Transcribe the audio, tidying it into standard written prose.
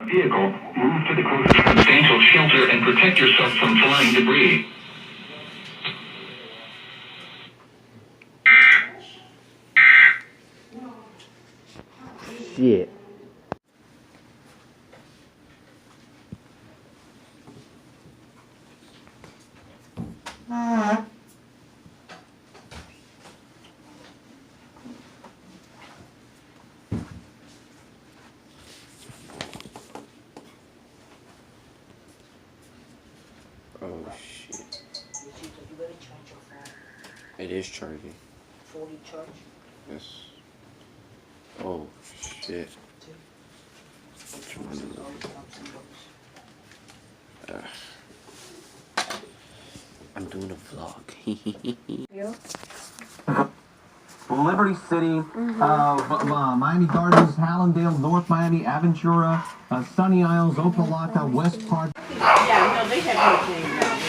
Vehicle, move to the closest substantial shelter and protect yourself from flying debris. Shit. Oh shit. You better charge your phone. It is charging. Fully charged. Yes. Oh shit. I'm doing a vlog. Liberty City, Miami Gardens, Hallandale, North Miami, Aventura, Sunny Isles, Opelika, West Park. Yeah, no, they have everything now.